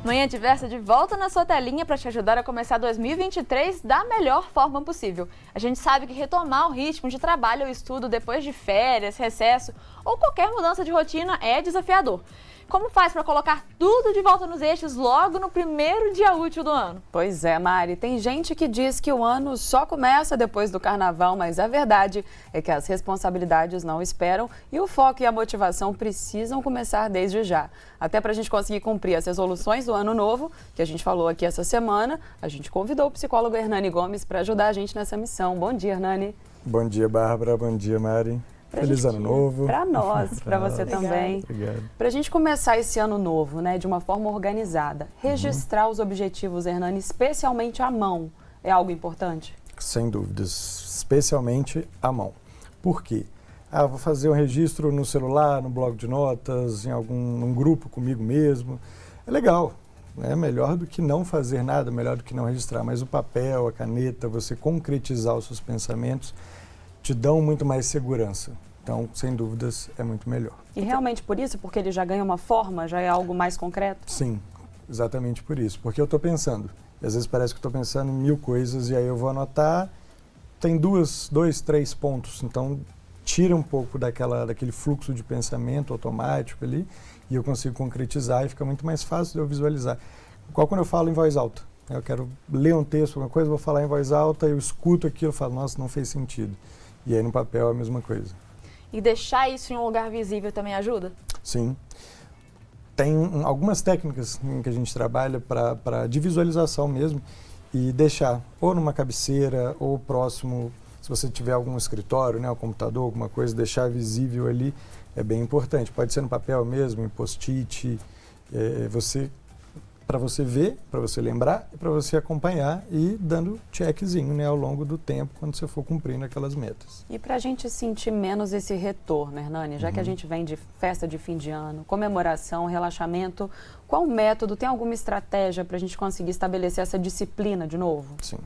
Manhã Diversa de volta na sua telinha para te ajudar a começar 2023 da melhor forma possível. A gente sabe que retomar o ritmo de trabalho ou estudo depois de férias, recesso ou qualquer mudança de rotina é desafiador. Como faz para colocar tudo de volta nos eixos logo no primeiro dia útil do ano? Pois é, Mari, tem gente que diz que o ano só começa depois do carnaval, mas a verdade é que as responsabilidades não esperam e o foco e a motivação precisam começar desde já. Até para a gente conseguir cumprir as resoluções do ano novo, que a gente falou aqui essa semana, a gente convidou o psicólogo Hernani Gomes para ajudar a gente nessa missão. Bom dia, Hernani. Bom dia, Bárbara. Bom dia, Mari. Feliz ano novo. Para nós, para você também. Obrigado. Para a gente começar esse ano novo, né, de uma forma organizada, registrar os objetivos, Hernani, especialmente à mão, é algo importante? Sem dúvidas, especialmente à mão. Por quê? Vou fazer um registro no celular, no bloco de notas, num grupo comigo mesmo. É legal, é melhor do que não fazer nada, melhor do que não registrar. Mas o papel, a caneta, você concretizar os seus pensamentos, te dão muito mais segurança. Então, sem dúvidas, é muito melhor. E realmente por isso? Porque ele já ganha uma forma, já é algo mais concreto? Sim, exatamente por isso. Porque eu estou pensando, e às vezes parece que estou pensando em 1000 coisas, e aí eu vou anotar, tem 2, 3 pontos. Então, tira um pouco daquele fluxo de pensamento automático ali, e eu consigo concretizar e fica muito mais fácil de eu visualizar. Igual quando eu falo em voz alta. Eu quero ler um texto, alguma coisa, vou falar em voz alta, eu escuto aquilo, eu falo, nossa, não fez sentido. E aí no papel é a mesma coisa. E deixar isso em um lugar visível também ajuda? Sim. Tem algumas técnicas que a gente trabalha de visualização mesmo e deixar ou numa cabeceira ou próximo, se você tiver algum escritório, né, um computador, alguma coisa, deixar visível ali é bem importante. Pode ser no papel mesmo, em post-it, para você ver, para você lembrar e para você acompanhar e dando checkzinho, né, ao longo do tempo quando você for cumprindo aquelas metas. E para a gente sentir menos esse retorno, Hernani, já que a gente vem de festa de fim de ano, comemoração, relaxamento, qual método, tem alguma estratégia para a gente conseguir estabelecer essa disciplina de novo? Sim.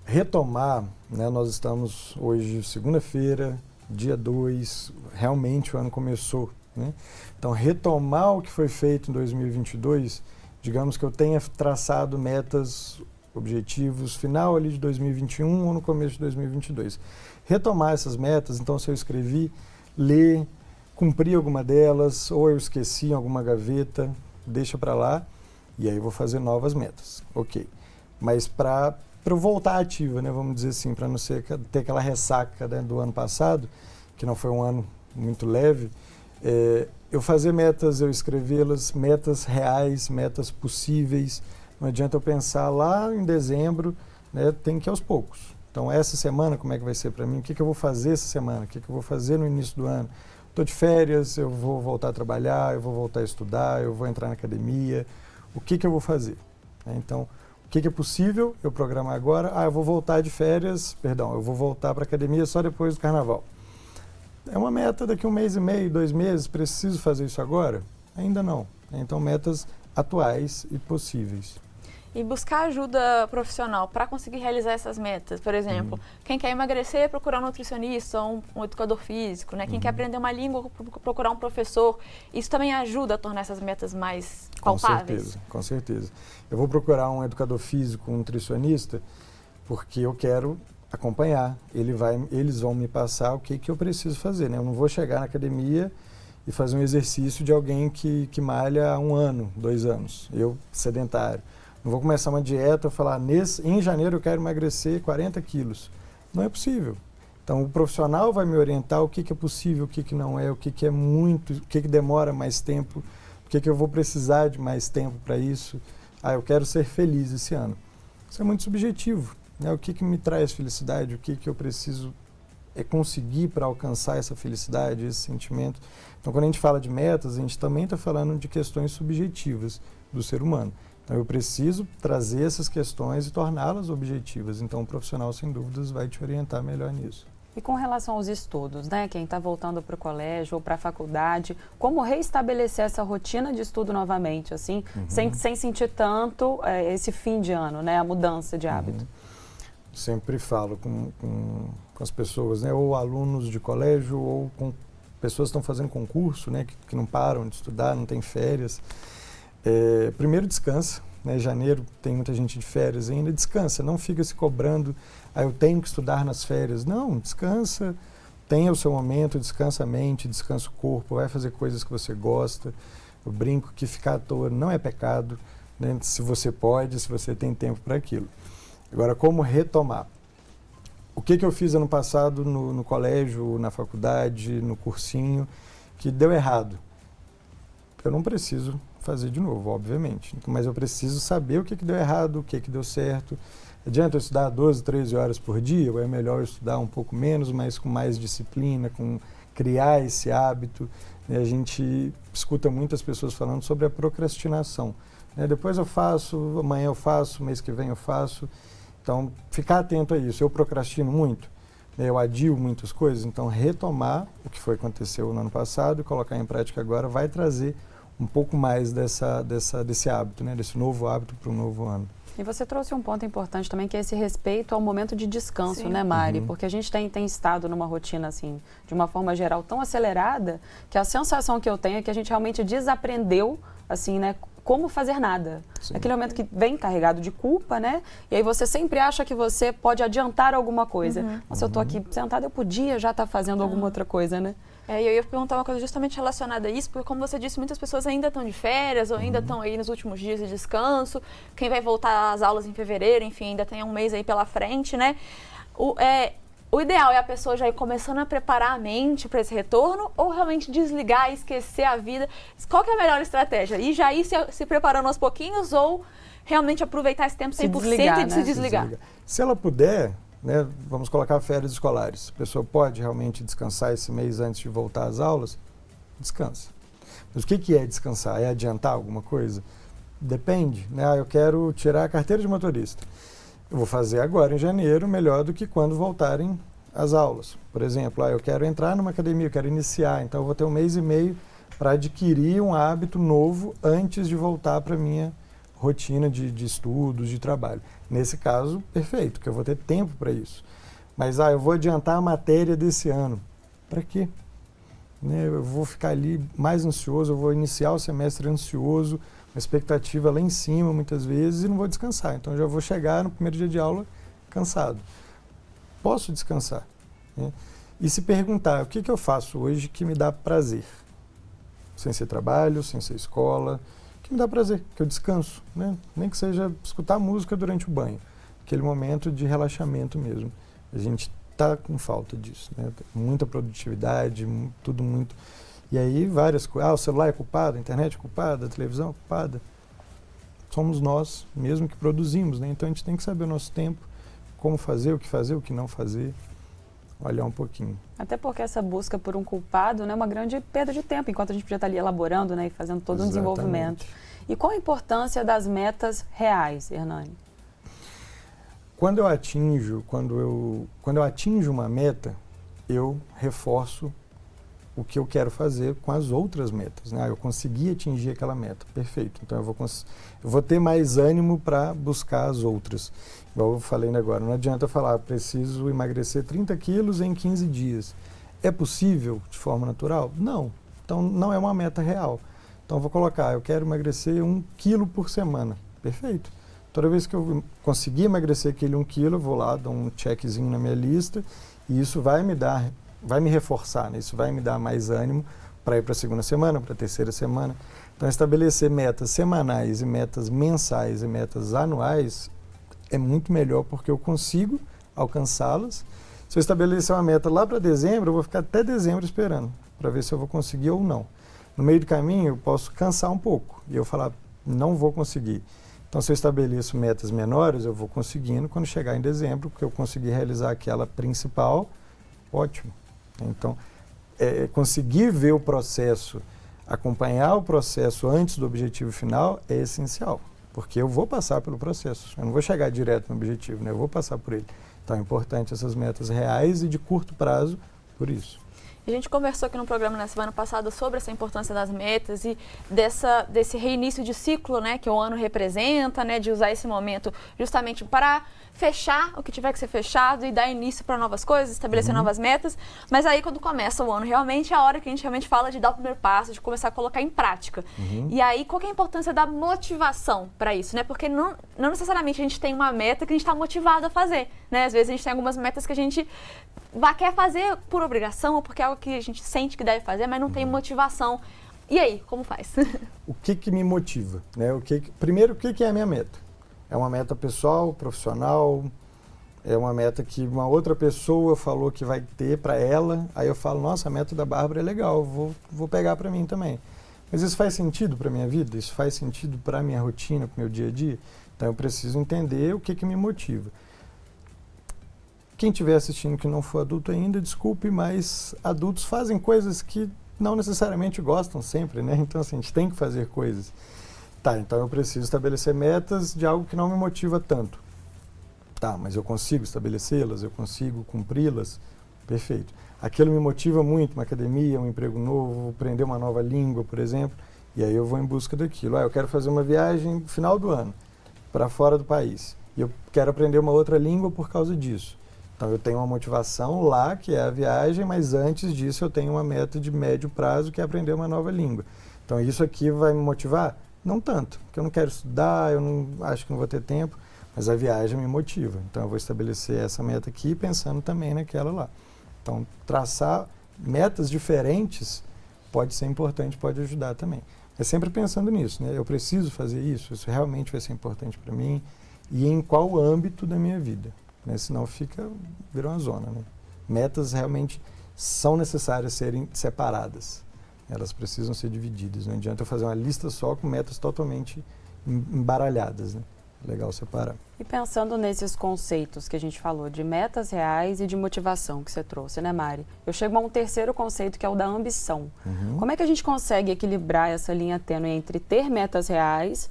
Retomar, né, nós estamos hoje segunda-feira, dia 2, realmente o ano começou, né? Então retomar o que foi feito em 2022, digamos que eu tenha traçado metas, objetivos, final ali de 2021 ou no começo de 2022. Retomar essas metas, então se eu escrevi, ler, cumprir alguma delas, ou eu esqueci em alguma gaveta, deixa para lá, e aí eu vou fazer novas metas. Ok. Mas para eu voltar ativa, né, vamos dizer assim, para não ter aquela ressaca, né, do ano passado, que não foi um ano muito leve, eu fazer metas, eu escrevê-las, metas reais, metas possíveis. Não adianta eu pensar lá em dezembro, né, tem que ir aos poucos. Então, essa semana, como é que vai ser para mim? O que eu vou fazer essa semana? O que eu vou fazer no início do ano? Estou de férias, eu vou voltar a trabalhar, eu vou voltar a estudar, eu vou entrar na academia. O que eu vou fazer? Então, o que é possível eu programar agora? Eu vou voltar de férias, eu vou voltar para a academia só depois do carnaval. É uma meta daqui a 1 mês e meio, 2 meses, preciso fazer isso agora? Ainda não. Então, metas atuais e possíveis. E buscar ajuda profissional para conseguir realizar essas metas. Por exemplo, quem quer emagrecer, procurar um nutricionista, um educador físico, né? Quem quer aprender uma língua, procurar um professor. Isso também ajuda a tornar essas metas mais palpáveis? Com certeza. Eu vou procurar um educador físico, um nutricionista, porque eu quero acompanhar. Eles vão me passar o que eu preciso fazer, né? Eu não vou chegar na academia e fazer um exercício de alguém que malha há 1 ano, 2 anos. Eu, sedentário. Não vou começar uma dieta e falar, em janeiro eu quero emagrecer 40 quilos. Não é possível. Então, o profissional vai me orientar o que é possível, o que não é, o que é muito, o que demora mais tempo, o que eu vou precisar de mais tempo para isso. Eu quero ser feliz esse ano. Isso é muito subjetivo, né? O que me traz felicidade, o que eu preciso conseguir para alcançar essa felicidade, esse sentimento. Então, quando a gente fala de metas, a gente também está falando de questões subjetivas do ser humano. Então, eu preciso trazer essas questões e torná-las objetivas. Então, o profissional, sem dúvidas, vai te orientar melhor nisso. E com relação aos estudos, né? Quem está voltando para o colégio ou para a faculdade, como reestabelecer essa rotina de estudo novamente, assim, sem sentir tanto esse fim de ano, né? A mudança de hábito? Sempre falo com as pessoas, né? Ou alunos de colégio, ou com pessoas que estão fazendo concurso, né? Que não param de estudar, não têm férias. Primeiro, descansa. Né? Janeiro tem muita gente de férias ainda. Descansa, não fica se cobrando. Eu tenho que estudar nas férias. Não, descansa. Tenha o seu momento, descansa a mente, descansa o corpo, vai fazer coisas que você gosta. Eu brinco que ficar à toa não é pecado, né? Se você pode, se você tem tempo para aquilo. Agora, como retomar? O que eu fiz ano passado no colégio, na faculdade, no cursinho, que deu errado? Eu não preciso fazer de novo, obviamente, mas eu preciso saber o que deu errado, o que deu certo. Adianta eu estudar 12, 13 horas por dia, ou é melhor eu estudar um pouco menos, mas com mais disciplina, com criar esse hábito? A gente escuta muitas pessoas falando sobre a procrastinação. Depois eu faço, amanhã eu faço, mês que vem eu faço. Então, ficar atento a isso. Eu procrastino muito, eu adio muitas coisas, então retomar o que aconteceu no ano passado e colocar em prática agora vai trazer um pouco mais desse hábito, desse novo hábito para um novo ano. E você trouxe um ponto importante também, que é esse respeito ao momento de descanso, Sim. né, Mari? Porque a gente tem estado numa rotina, assim, de uma forma geral, tão acelerada, que a sensação que eu tenho é que a gente realmente desaprendeu, assim, né, como fazer nada. Sim. Aquele momento que vem carregado de culpa, né? E aí você sempre acha que você pode adiantar alguma coisa. Nossa, eu tô aqui sentada, eu podia já estar fazendo alguma outra coisa, né? E eu ia perguntar uma coisa justamente relacionada a isso, porque como você disse, muitas pessoas ainda estão de férias ou ainda estão aí nos últimos dias de descanso. Quem vai voltar às aulas em fevereiro, enfim, ainda tem um mês aí pela frente, né? O ideal é a pessoa já ir começando a preparar a mente para esse retorno ou realmente desligar e esquecer a vida? Qual que é a melhor estratégia? E já ir se preparando aos pouquinhos ou realmente aproveitar esse tempo 100% desligar, e se desligar? Se ela puder, vamos colocar férias escolares. A pessoa pode realmente descansar esse mês antes de voltar às aulas? Descansa. Mas o que é descansar? É adiantar alguma coisa? Depende. Eu quero tirar a carteira de motorista. Eu vou fazer agora em janeiro melhor do que quando voltarem às aulas. Por exemplo, eu quero entrar numa academia, eu quero iniciar, então eu vou ter 1 mês e meio para adquirir um hábito novo antes de voltar para a minha rotina de estudos, de trabalho. Nesse caso, perfeito, que eu vou ter tempo para isso. Mas, eu vou adiantar a matéria desse ano. Para quê? Eu vou ficar ali mais ansioso, eu vou iniciar o semestre ansioso, uma expectativa lá em cima, muitas vezes, e não vou descansar. Então, eu já vou chegar no primeiro dia de aula cansado. Posso descansar? E se perguntar, o que eu faço hoje que me dá prazer? Sem ser trabalho, sem ser escola, que me dá prazer, que eu descanso, Nem que seja escutar música durante o banho, aquele momento de relaxamento mesmo. A gente está com falta disso, Muita produtividade, tudo muito. E aí várias coisas, o celular é culpado, a internet é culpada, a televisão é culpada. Somos nós mesmo que produzimos, Então a gente tem que saber o nosso tempo, como fazer, o que não fazer, olhar um pouquinho. Até porque essa busca por um culpado é uma grande perda de tempo, enquanto a gente podia estar ali elaborando, e fazendo todo um desenvolvimento. E qual a importância das metas reais, Hernani? Quando eu atinjo uma meta, eu reforço o que eu quero fazer com as outras metas. Eu consegui atingir aquela meta, perfeito. Então eu vou ter mais ânimo para buscar as outras. Igual eu falei agora, não adianta eu falar, preciso emagrecer 30 quilos em 15 dias. É possível de forma natural? Não. Então não é uma meta real. Então eu vou colocar, eu quero emagrecer 1 quilo por semana. Perfeito. Toda vez que eu conseguir emagrecer aquele 1 quilo, eu vou lá, dou um checkzinho na minha lista e isso vai me reforçar, Isso vai me dar mais ânimo para ir para a segunda semana, para a terceira semana. Então, estabelecer metas semanais e metas mensais e metas anuais é muito melhor porque eu consigo alcançá-las. Se eu estabelecer uma meta lá para dezembro, eu vou ficar até dezembro esperando para ver se eu vou conseguir ou não. No meio do caminho, eu posso cansar um pouco e eu falar, não vou conseguir. Então, se eu estabeleço metas menores, eu vou conseguindo quando chegar em dezembro, porque eu consegui realizar aquela principal, ótimo. Então, conseguir ver o processo, acompanhar o processo antes do objetivo final é essencial, porque eu vou passar pelo processo, eu não vou chegar direto no objetivo, Eu vou passar por ele. Então, é importante essas metas reais e de curto prazo por isso. A gente conversou aqui no programa na semana passada sobre essa importância das metas e desse reinício de ciclo, né, que o ano representa, né, de usar esse momento justamente para fechar o que tiver que ser fechado e dar início para novas coisas, estabelecer novas metas. Mas aí, quando começa o ano, realmente é a hora que a gente realmente fala de dar o primeiro passo, de começar a colocar em prática. E aí, qual que é a importância da motivação para isso, né? Porque não necessariamente a gente tem uma meta que a gente está motivado a fazer, né? Às vezes a gente tem algumas metas que a gente quer fazer por obrigação ou porque é algo que a gente sente que deve fazer, mas não tem motivação. E aí, como faz? O que me motiva, né? Primeiro, o que é a minha meta? É uma meta pessoal, profissional, é uma meta que uma outra pessoa falou que vai ter para ela, aí eu falo, nossa, a meta da Bárbara é legal, vou pegar para mim também. Mas isso faz sentido para a minha vida? Isso faz sentido para a minha rotina, para o meu dia a dia? Então eu preciso entender o que me motiva. Quem estiver assistindo que não for adulto ainda, desculpe, mas adultos fazem coisas que não necessariamente gostam sempre, né? Então assim, a gente tem que fazer coisas. Tá, então eu preciso estabelecer metas de algo que não me motiva tanto. Tá, mas eu consigo estabelecê-las, eu consigo cumpri-las? Perfeito. Aquilo me motiva muito, uma academia, um emprego novo, aprender uma nova língua, por exemplo, e aí eu vou em busca daquilo. Eu quero fazer uma viagem no final do ano, para fora do país, e eu quero aprender uma outra língua por causa disso. Então eu tenho uma motivação lá, que é a viagem, mas antes disso eu tenho uma meta de médio prazo, que é aprender uma nova língua. Então isso aqui vai me motivar? Não tanto, porque eu não quero estudar, acho que não vou ter tempo, mas a viagem me motiva. Então eu vou estabelecer essa meta aqui pensando também naquela lá. Então traçar metas diferentes pode ser importante, pode ajudar também. É sempre pensando nisso, né? Eu preciso fazer isso realmente vai ser importante para mim e em qual âmbito da minha vida, né? Senão vira uma zona, né? Metas realmente são necessárias serem separadas. Elas precisam ser divididas. Não adianta eu fazer uma lista só com metas totalmente embaralhadas, né? Legal separar. E pensando nesses conceitos que a gente falou, de metas reais e de motivação que você trouxe, né, Mari? Eu chego a um terceiro conceito, que é o da ambição. Como é que a gente consegue equilibrar essa linha tênue entre ter metas reais,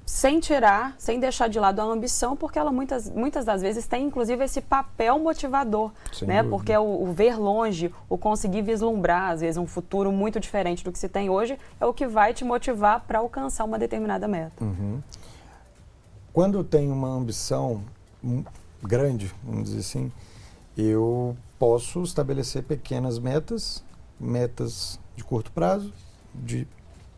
sem deixar de lado a ambição, porque ela muitas das vezes tem, inclusive, esse papel motivador, né? Porque o ver longe, o conseguir vislumbrar, às vezes, um futuro muito diferente do que se tem hoje, é o que vai te motivar para alcançar uma determinada meta. Quando eu tenho uma ambição grande, vamos dizer assim, eu posso estabelecer pequenas metas de curto prazo, de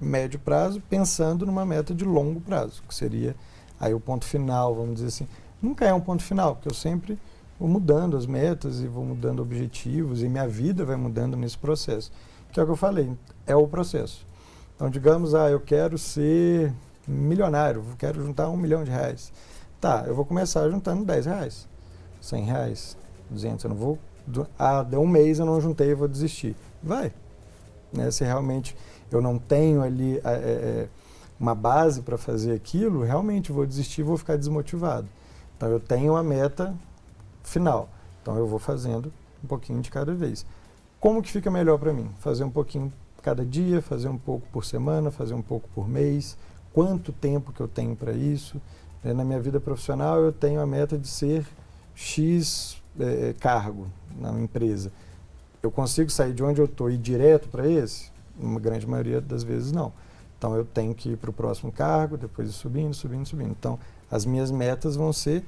médio prazo, pensando numa meta de longo prazo, que seria aí o ponto final, vamos dizer assim. Nunca é um ponto final, porque eu sempre vou mudando as metas e vou mudando objetivos e minha vida vai mudando nesse processo. Que é o que eu falei, é o processo. Então, digamos, eu quero ser milionário, quero juntar R$1 milhão. Tá, eu vou começar juntando R$10, R$100, 200, eu não vou... deu um mês, eu não juntei, eu vou desistir. Vai, né? Se realmente eu não tenho ali uma base para fazer aquilo, realmente vou desistir, vou ficar desmotivado. Então eu tenho uma meta final, então eu vou fazendo um pouquinho de cada vez. Como que fica melhor para mim? Fazer um pouquinho cada dia, fazer um pouco por semana, fazer um pouco por mês, quanto tempo que eu tenho para isso. Na minha vida profissional eu tenho a meta de ser X cargo na empresa. Eu consigo sair de onde eu estou e ir direto para esse? Uma grande maioria das vezes não. Então eu tenho que ir para o próximo cargo, depois ir subindo. Então as minhas metas vão ser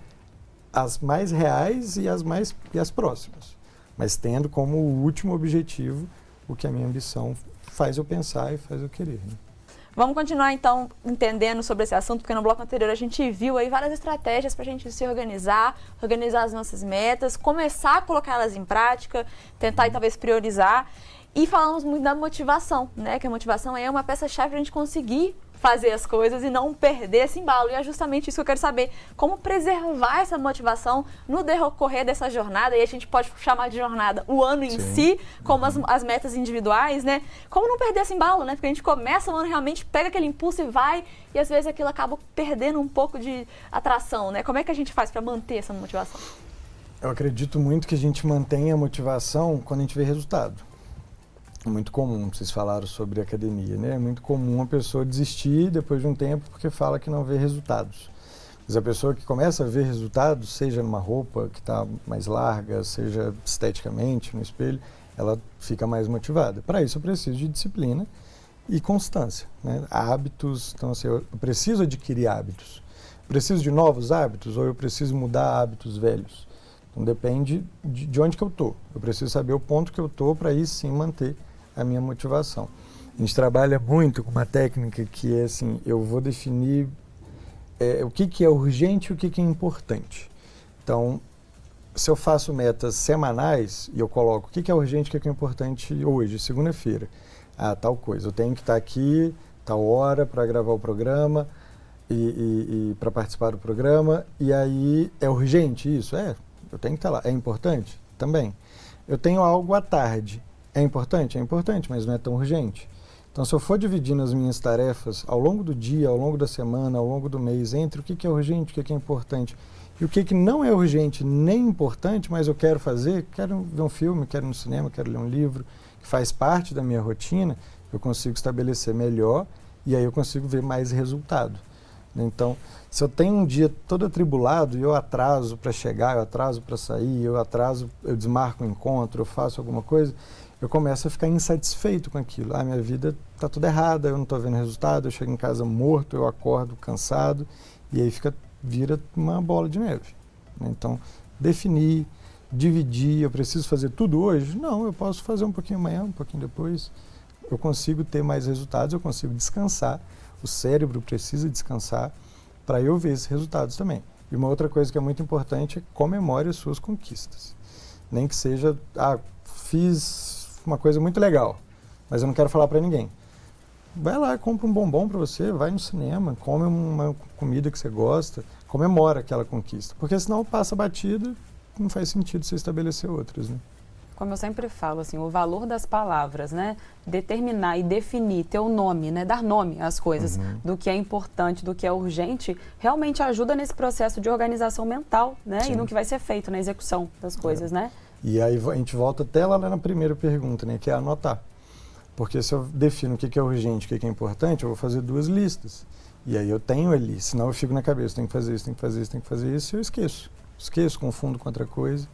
as mais reais e as próximas, mas tendo como último objetivo o que a minha ambição faz eu pensar e faz eu querer, né? Vamos continuar, então, entendendo sobre esse assunto, porque no bloco anterior a gente viu aí várias estratégias para a gente se organizar as nossas metas, começar a colocá-las em prática, tentar e talvez priorizar. E falamos muito da motivação, né? Que a motivação é uma peça-chave para a gente conseguir fazer as coisas e não perder esse embalo. E é justamente isso que eu quero saber. Como preservar essa motivação no decorrer dessa jornada, e a gente pode chamar de jornada o ano em si, como as metas individuais, né? Como não perder esse embalo, né? Porque a gente começa o ano, realmente pega aquele impulso e vai, e às vezes aquilo acaba perdendo um pouco de atração, né? Como é que a gente faz para manter essa motivação? Eu acredito muito que a gente mantenha a motivação quando a gente vê resultado. É muito comum, vocês falaram sobre academia, né? É muito comum a pessoa desistir depois de um tempo porque fala que não vê resultados. Mas a pessoa que começa a ver resultados, seja numa roupa que está mais larga, seja esteticamente no espelho, ela fica mais motivada. Para isso eu preciso de disciplina e constância, né? Hábitos, então assim, eu preciso adquirir hábitos. Preciso de novos hábitos ou eu preciso mudar hábitos velhos? Então depende de onde que eu estou. Eu preciso saber o ponto que eu estou para aí sim manter a minha motivação. A gente trabalha muito com uma técnica que é assim, eu vou definir o que é urgente e o que é importante. Então, se eu faço metas semanais e eu coloco o que é urgente e o que é importante hoje, segunda-feira, tal coisa, eu tenho que estar aqui, tal hora para gravar o programa e para participar do programa, e aí é urgente isso? Eu tenho que estar lá. É importante? Também. Eu tenho algo à tarde. É importante? É importante, mas não é tão urgente. Então, se eu for dividindo as minhas tarefas ao longo do dia, ao longo da semana, ao longo do mês, entre o que é urgente, o que é importante e o que não é urgente nem importante, mas eu quero fazer, quero ver um filme, quero ir no cinema, quero ler um livro, que faz parte da minha rotina, eu consigo estabelecer melhor e aí eu consigo ver mais resultado. Então, se eu tenho um dia todo atribulado e eu atraso para chegar, eu atraso para sair, eu desmarco um encontro, eu faço alguma coisa, eu começo a ficar insatisfeito com aquilo. Minha vida está tudo errada, eu não estou vendo resultado, eu chego em casa morto, eu acordo cansado e aí vira uma bola de neve. Então, definir, dividir, eu preciso fazer tudo hoje? Não, eu posso fazer um pouquinho amanhã, um pouquinho depois. Eu consigo ter mais resultados, eu consigo descansar. O cérebro precisa descansar para eu ver esses resultados também. E uma outra coisa que é muito importante é comemore as suas conquistas. Nem que seja, fiz uma coisa muito legal, mas eu não quero falar para ninguém. Vai lá, compra um bombom para você, vai no cinema, come uma comida que você gosta, comemora aquela conquista. Porque senão passa batido, não faz sentido você estabelecer outras, né? Como eu sempre falo, assim, o valor das palavras, né? Determinar e definir, ter o nome, né? Dar nome às coisas, do que é importante, do que é urgente, realmente ajuda nesse processo de organização mental, né? Sim. E no que vai ser feito, na execução das coisas, né? E aí a gente volta até lá na primeira pergunta, né? Que é anotar. Porque se eu defino o que é urgente, o que é importante, eu vou fazer 2 listas. E aí eu tenho ali, senão eu fico na cabeça, tenho que fazer isso, tenho que fazer isso, tenho que fazer isso, e eu esqueço. Esqueço, confundo com outra coisa.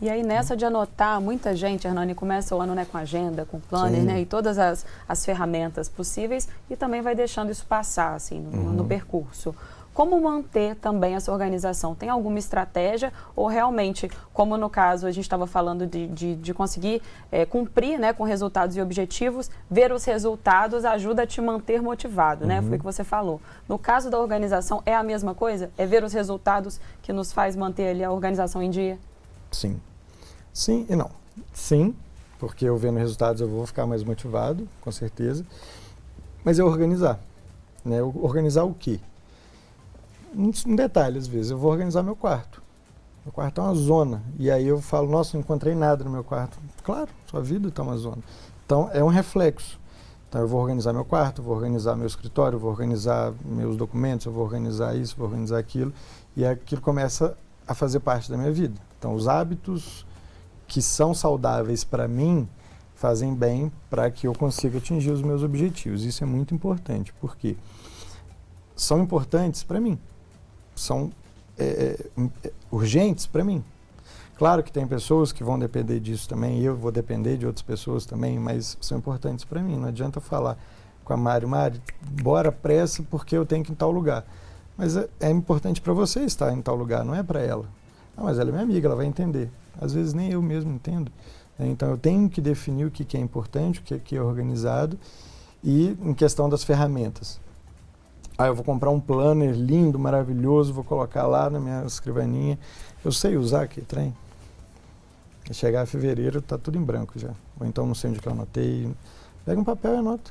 E aí nessa de anotar, muita gente, Hernani, começa o ano, né, com agenda, com planner, né, e todas as ferramentas possíveis e também vai deixando isso passar, assim, no percurso. Como manter também essa organização? Tem alguma estratégia ou realmente, como no caso a gente estava falando de conseguir cumprir, né, com resultados e objetivos, ver os resultados ajuda a te manter motivado, né? Foi o que você falou. No caso da organização, é a mesma coisa? É ver os resultados que nos faz manter ali a organização em dia? Sim. Sim e não. Sim, porque eu vendo resultados eu vou ficar mais motivado, com certeza. Mas é organizar. Né? Organizar o quê? Um detalhe, às vezes, eu vou organizar meu quarto. Meu quarto é uma zona. E aí eu falo, nossa, não encontrei nada no meu quarto. Claro, sua vida está uma zona. Então, é um reflexo. Então, eu vou organizar meu quarto, vou organizar meu escritório, vou organizar meus documentos, eu vou organizar isso, vou organizar aquilo. E aquilo começa a fazer parte da minha vida. Então, os hábitos que são saudáveis para mim fazem bem para que eu consiga atingir os meus objetivos. Isso é muito importante, porque são importantes para mim, são urgentes para mim. Claro que tem pessoas que vão depender disso também, eu vou depender de outras pessoas também, mas são importantes para mim. Não adianta eu falar com a Mari, bora pressa porque eu tenho que ir em tal lugar. Mas é importante para você estar em tal lugar, não é para ela. Mas ela é minha amiga, ela vai entender. Às vezes nem eu mesmo entendo. Então eu tenho que definir o que é importante, o que é organizado e em questão das ferramentas. Eu vou comprar um planner lindo, maravilhoso, vou colocar lá na minha escrivaninha. Eu sei usar aquele trem. Chegar a fevereiro, está tudo em branco já. Ou então não sei onde que eu anotei. Pega um papel e anota.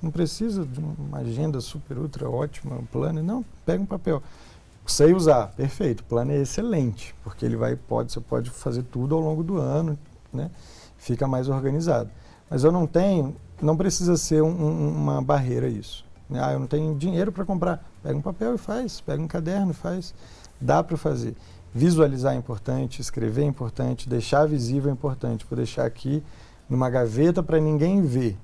Não precisa de uma agenda super, ultra ótima, um planner. Não, pega um papel. Sei usar, perfeito. O plano é excelente, porque ele você pode fazer tudo ao longo do ano, né? Fica mais organizado. Mas eu não tenho, não precisa ser uma barreira isso. Eu não tenho dinheiro para comprar. Pega um papel e faz, pega um caderno e faz. Dá para fazer. Visualizar é importante, escrever é importante, deixar visível é importante. Vou deixar aqui numa gaveta para ninguém ver,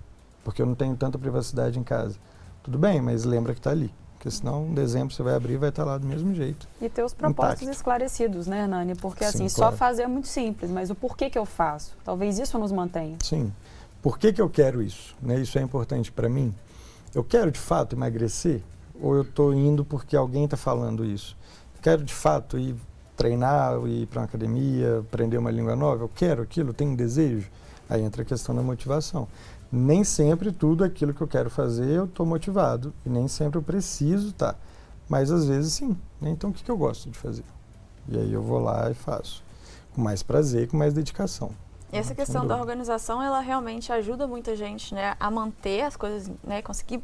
porque eu não tenho tanta privacidade em casa. Tudo bem, mas lembra que está ali. porque senão em dezembro você vai abrir e vai estar lá do mesmo jeito. E ter os propósitos intacto. esclarecidos, né, Hernani? Porque assim, Sim, só claro. fazer é muito simples, mas o porquê que eu faço? Talvez isso nos mantenha. Sim. Por que eu quero isso? Né? Isso é importante para mim? Eu quero de fato emagrecer? Ou eu estou indo porque alguém está falando isso? Quero de fato ir treinar, ir para uma academia, aprender uma língua nova? Eu quero aquilo, tenho um desejo? Aí entra a questão da motivação. Nem sempre tudo aquilo que eu quero fazer eu estou motivado. E nem sempre eu preciso estar. Mas às vezes sim. Né? Então o que eu gosto de fazer? E aí eu vou lá e faço. Com mais prazer, com mais dedicação. E essa questão da organização, ela realmente ajuda muita gente, né, a manter as coisas, né, conseguir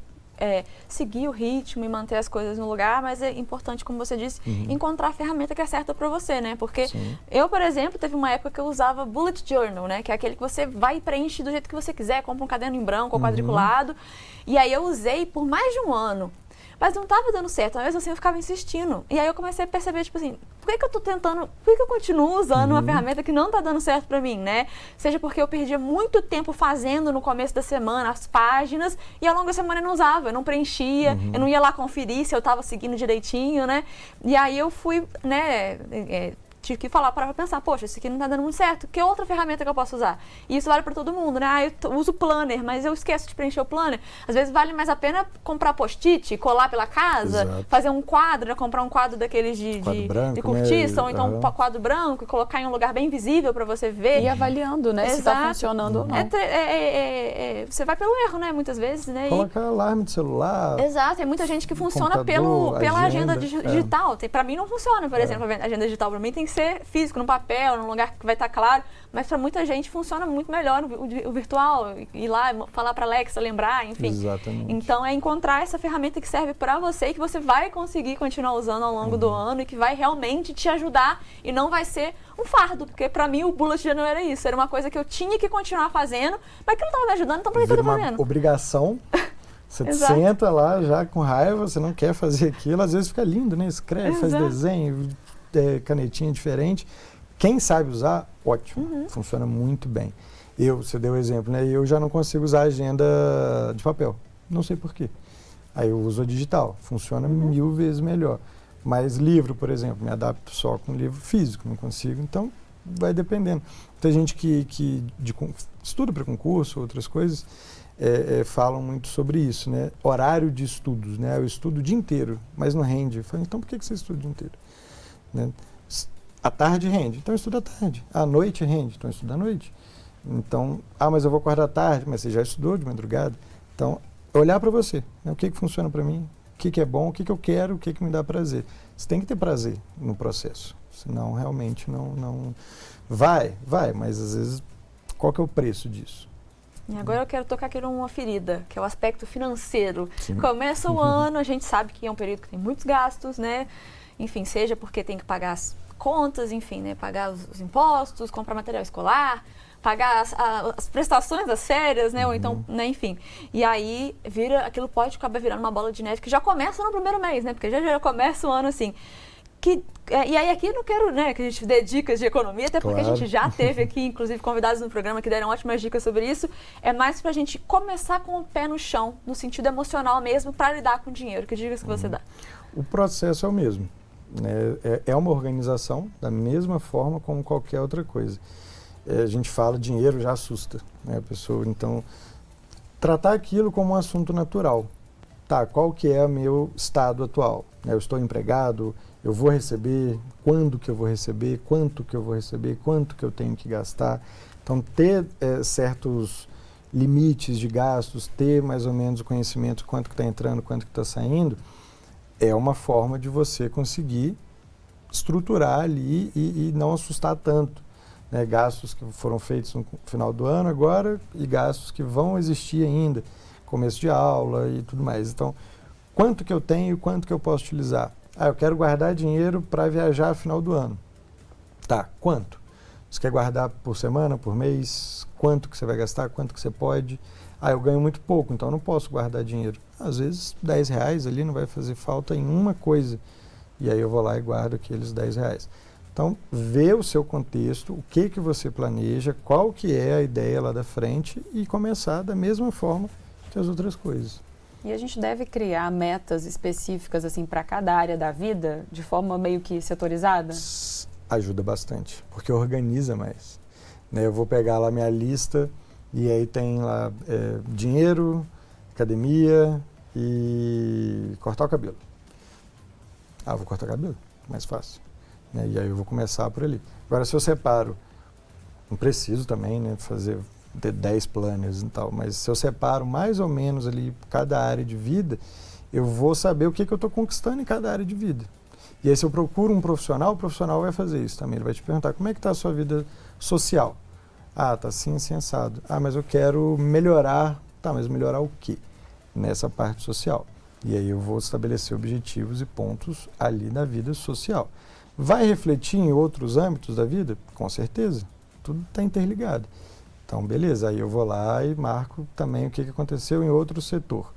seguir o ritmo e manter as coisas no lugar, mas é importante, como você disse, encontrar a ferramenta que é certa para você, né? Porque eu, por exemplo, teve uma época que eu usava bullet journal, né? Que é aquele que você vai e preenche do jeito que você quiser, compra um caderno em branco ou quadriculado. E aí eu usei por mais de um ano. Mas não estava dando certo, mas mesmo assim eu ficava insistindo. E aí eu comecei a perceber, tipo assim, por que eu tô tentando, por que eu continuo usando uma ferramenta que não tá dando certo pra mim, né? Seja porque eu perdia muito tempo fazendo no começo da semana as páginas e ao longo da semana eu não usava, eu não preenchia, eu não ia lá conferir se eu tava seguindo direitinho, né? E aí eu fui, né, tive que falar para pensar, poxa, isso aqui não tá dando muito certo, que outra ferramenta que eu posso usar? E isso vale para todo mundo, né? Eu uso planner, mas eu esqueço de preencher o planner. Às vezes vale mais a pena comprar post-it, colar pela casa, fazer um quadro, né? Comprar um quadro daqueles de cortiça, ou então um quadro branco e colocar em um lugar bem visível para você ver. E avaliando, né, se tá funcionando ou não. Você vai pelo erro, né, muitas vezes, né? Colocar alarme de celular. Exato, tem muita gente que funciona pela agenda digital. Para mim não funciona, por exemplo, a agenda digital para mim tem que ser físico, no papel, num lugar que vai estar claro, mas para muita gente funciona muito melhor o virtual, ir lá, falar para a Alexa, lembrar, enfim. Exatamente. Então é encontrar essa ferramenta que serve para você e que você vai conseguir continuar usando ao longo do ano e que vai realmente te ajudar e não vai ser um fardo, porque para mim o bullet journal era isso, era uma coisa que eu tinha que continuar fazendo, mas que não estava me ajudando, então por que eu tô fazendo? Obrigação. Você senta lá já com raiva, você não quer fazer aquilo, às vezes fica lindo, né? Escreve, faz desenho, canetinha diferente. Quem sabe usar, ótimo, funciona muito bem. Você deu o exemplo, né? Eu já não consigo usar agenda de papel, não sei por quê. Aí eu uso a digital, funciona 1000 vezes melhor. Mas livro, por exemplo, me adapto só com livro físico, não consigo, então vai dependendo. Tem gente que estuda para concurso, outras coisas, falam muito sobre isso, né? Horário de estudos, né? Eu estudo o dia inteiro, mas não rende. Eu falo, então por que você estuda o dia inteiro? Né? À tarde rende, então eu estudo à tarde. À noite rende, então eu estudo à noite. Então, mas eu vou acordar à tarde, mas você já estudou de madrugada. Então, olhar para você, né? O que funciona para mim, o que é bom, o que eu quero, o que me dá prazer. Você tem que ter prazer no processo, senão realmente não... Vai, mas às vezes, qual que é o preço disso? E agora eu quero tocar aqui numa ferida, que é o aspecto financeiro. Começa o ano, a gente sabe que é um período que tem muitos gastos, né? Enfim, seja porque tem que pagar as contas, enfim, né? Pagar os impostos, comprar material escolar, pagar as prestações das férias, né? Ou então, né? Enfim. E aí aquilo pode acabar virando uma bola de neve que já começa no primeiro mês, né? Porque já começa o ano assim. E aí aqui eu não quero, né, que a gente dê dicas de economia, até porque a gente já teve aqui, inclusive, convidados no programa que deram ótimas dicas sobre isso. É mais pra gente começar com o pé no chão, no sentido emocional mesmo, para lidar com o dinheiro. Que dicas que você dá? O processo é o mesmo. Né? É uma organização da mesma forma como qualquer outra coisa. A gente fala, dinheiro já assusta, né, a pessoa. Então, tratar aquilo como um assunto natural. Tá, qual que é o meu estado atual? Eu estou empregado, eu vou receber, quando que eu vou receber, quanto que eu vou receber, quanto que eu tenho que gastar. Então, ter certos limites de gastos, ter mais ou menos o conhecimento de quanto que está entrando, quanto que está saindo, é uma forma de você conseguir estruturar ali e não assustar tanto. Né? Gastos que foram feitos no final do ano agora e gastos que vão existir ainda, começo de aula e tudo mais. Então, quanto que eu tenho e quanto que eu posso utilizar? Eu quero guardar dinheiro para viajar no final do ano. Tá, quanto? Você quer guardar por semana, por mês? Quanto que você vai gastar? Quanto que você pode? Eu ganho muito pouco, então eu não posso guardar dinheiro. Às vezes, R$10 ali não vai fazer falta em uma coisa. E aí eu vou lá e guardo aqueles R$10. Então, vê o seu contexto, o que você planeja, qual que é a ideia lá da frente e começar da mesma forma que as outras coisas. E a gente deve criar metas específicas assim para cada área da vida, de forma meio que setorizada? Ajuda bastante, porque organiza mais. Né? Eu vou pegar lá minha lista e aí tem lá dinheiro, academia e cortar o cabelo. Ah, vou cortar o cabelo? Mais fácil. Né? E aí eu vou começar por ali. Agora, se eu separo, não preciso também, né, ter 10 planners e tal, mas se eu separo mais ou menos ali cada área de vida, eu vou saber o que eu estou conquistando em cada área de vida. E aí, se eu procuro um profissional, o profissional vai fazer isso também. Ele vai te perguntar, como é que está a sua vida social? Ah, está assim, assim, assado. Ah, mas eu quero melhorar. Tá, mas melhorar o quê? Nessa parte social. E aí eu vou estabelecer objetivos e pontos ali na vida social. Vai refletir em outros âmbitos da vida? Com certeza. Tudo está interligado. Então, beleza. Aí eu vou lá e marco também o que aconteceu em outro setor.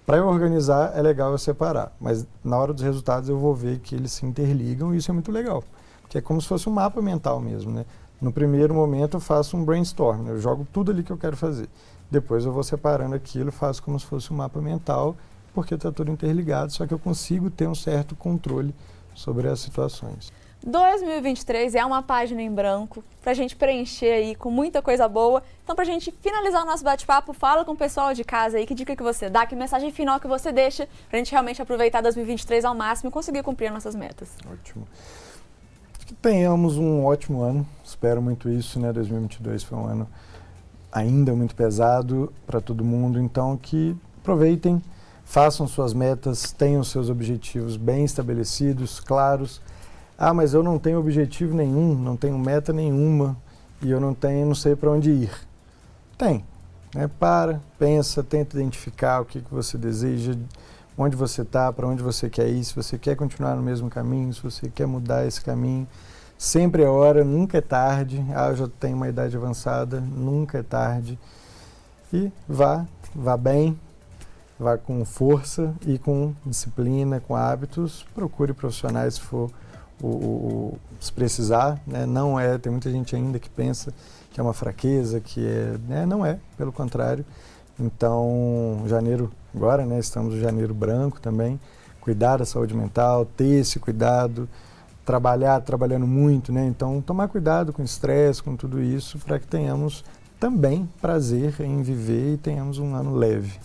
Para eu organizar, é legal eu separar. Mas na hora dos resultados eu vou ver que eles se interligam e isso é muito legal. Porque é como se fosse um mapa mental mesmo, né? No primeiro momento eu faço um brainstorm, eu jogo tudo ali que eu quero fazer. Depois eu vou separando aquilo, faço como se fosse um mapa mental, porque está tudo interligado, só que eu consigo ter um certo controle sobre as situações. 2023 é uma página em branco para a gente preencher aí com muita coisa boa. Então, para a gente finalizar o nosso bate-papo, fala com o pessoal de casa aí, que dica que você dá, que mensagem final que você deixa para a gente realmente aproveitar 2023 ao máximo e conseguir cumprir as nossas metas. Ótimo. Que tenhamos um ótimo ano, espero muito isso, né? 2022 foi um ano ainda muito pesado para todo mundo, então que aproveitem, façam suas metas, tenham seus objetivos bem estabelecidos, claros. Ah, mas eu não tenho objetivo nenhum, não tenho meta nenhuma e eu não sei para onde ir. Tem, né? Pensa, tenta identificar o que você deseja, onde você está, para onde você quer ir, se você quer continuar no mesmo caminho, se você quer mudar esse caminho. Sempre é hora, nunca é tarde. Ah, eu já tenho uma idade avançada, nunca é tarde. E vá bem, vá com força e com disciplina, com hábitos. Procure profissionais se for se precisar, né? Não é, tem muita gente ainda que pensa que é uma fraqueza, né? Não é, pelo contrário. Então, janeiro agora, né? Estamos no janeiro branco também. Cuidar da saúde mental, ter esse cuidado, trabalhando muito, né? Então, tomar cuidado com o estresse, com tudo isso, para que tenhamos também prazer em viver e tenhamos um ano leve.